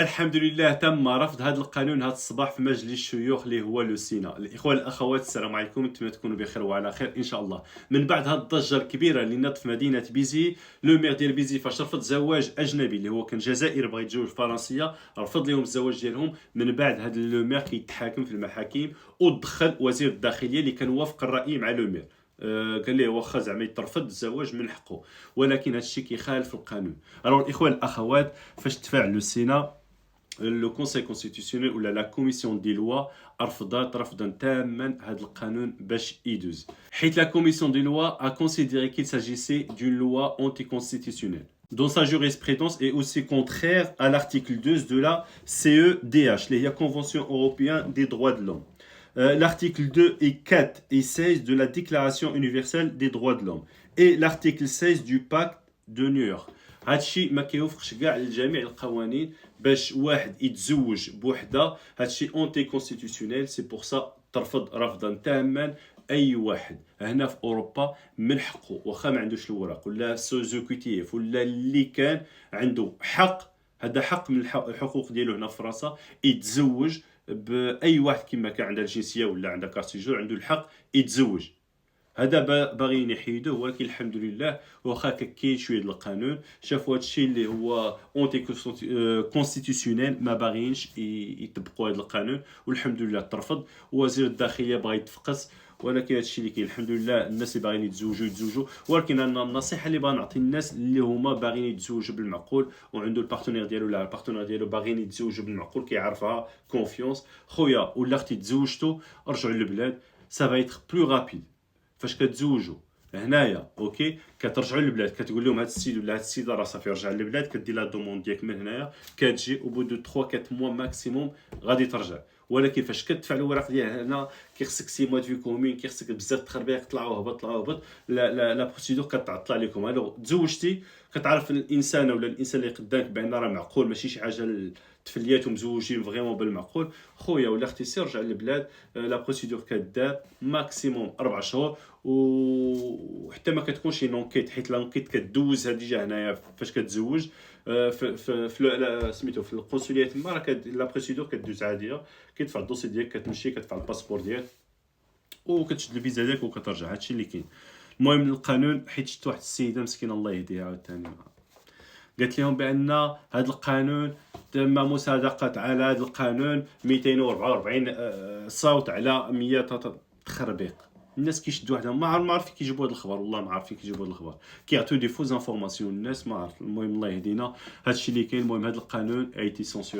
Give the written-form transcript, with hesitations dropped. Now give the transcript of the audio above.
الحمد لله تم رفض هذا القانون هذا الصباح في مجلس الشيوخ اللي هو لو سينا. الاخوه الاخوات السلام عليكم، نتمنى تكونوا بخير وعلى خير ان شاء الله. من بعد هذه الضجه الكبيره اللي نضت في مدينه بيزي، لو مير ديال بيزي فاش رفض زواج اجنبي اللي هو كان جزائري بغى يتزوج فرنسيه، رفض لهم الزواج ديالهم. من بعد هذا لو مير كيتحاكم في المحاكم، ودخل وزير الداخليه اللي كان وافق الراي مع لو مير. قال ليه واخا زعما يترفض الزواج من حقه، ولكن هذا الشيء كيخالف القانون. الوغ الاخوه الاخوات، فاش تفاعل لو سينا، لو كونساي كونستيتيسيونيل ولا لا كوميسيون دي لوا رفضت رفضا تاما هذا القانون باش يدوز، حيت لا كوميسيون دي لوا a considéré qu'il s'agissait d'une loi anticonstitutionnelle dont sa jurisprudence est aussi contraire à l'article 2 de la CEDH, la Convention européenne des droits de l'homme, l'article 2 et 4 et 16 de la Déclaration universelle des droits de l'homme et l'article 16 du pacte de New York. هادشي ما كيوافقش كاع لجميع القوانين باش واحد يتزوج بوحده. هادشي اونتي كونستيتيسيونيل، سي بور سا ترفض رفضا تاما. اي واحد هنا في اوروبا من حقه، واخا ما عندوش الوراق ولا سوزوكوتيف ولا اللي كان عنده حق، هذا حق من الحقوق ديالو هنا في فرنسا، يتزوج باي واحد كما كان عنده الجنسيه ولا عنده كارتيجور، عنده الحق يتزوج. هذا باغيين يحيدوه، ولكن الحمد لله واخا كاين شويه ديال القانون شافوا هذا الشيء اللي هو اونتي كونستيتيسيونيل، ما باغيينش يطبقوا هذا القانون، والحمد لله ترفض. وزير الداخليه بغى يتفقس، ولكن هذا الشيء اللي كاين الحمد لله. الناس اللي باغيين يتزوجوا، ولكن انا النصيحه اللي باغي نعطي الناس اللي هما باغيين يتزوجوا بالمعقول وعنده البارتنير ديالو ولا البارتنير ديالو باغيين يتزوجوا بالمعقول، كيعرفها كونفيونس، خويا ولا اختي تزوجتوا رجعوا للبلاد، سا فا ايتر بلو رابيد. فاش كتزوجوا هنايا اوكي كترجعوا للبلاد، كتقول لهم هذا السيد ولا هذه السيده راه صافي رجع للبلاد، كدير لا دوموند ديالك من هنايا، كتجي او بو دو 3 4 موا ماكسيموم غادي ترجع. ولكن فاش كتدفع الوراق ديال هنا كيخصك 6 موا دو في كومين، كيخصك بزاف التخربيق، طلع وهبط طلع وهبط، لا بروسيدور كتعطل عليكم. الوغ تزوجتي كتعرف الانسان ولا الانسان اللي قدامك بان راه معقول، ماشي شي حاجه تفليات ومزوجين فريمون بالمعقول، خويا ولا اختي سير رجع للبلاد. لا بروسيدور كدار ماكسيموم 4 شهور، وحتى ما كتكونش نونكيت، حيت لانكيت كدوزها ديجا هنايا فاش كتزوج. في سميتو في القنصليه تما راه لا بروسيدور كدوز عاديه، كيدفع الدوسي ديالك، كتمشي كتدفع الباسبور ديالك وكتشد الفيزا ديالك وكترجع. هادشي اللي كاين. المهم القانون، حيت شفت واحد السيده مسكينه الله يهديها عاوتاني قالت لهم بان هذا القانون تم مصادقه على هذا القانون 244 صوت على 100 تخربيق. الناس كيشدوا وحدهم، ما عارفين كيجيبوا هذا الخبر، والله ما عارفين كيجيبوا هذا الخبر، كيعطيو دي فوز انفورماسيون الناس، ما عارف. المهم الله يهدينا، هادشي اللي كاين. المهم هذا القانون ايتي سونسور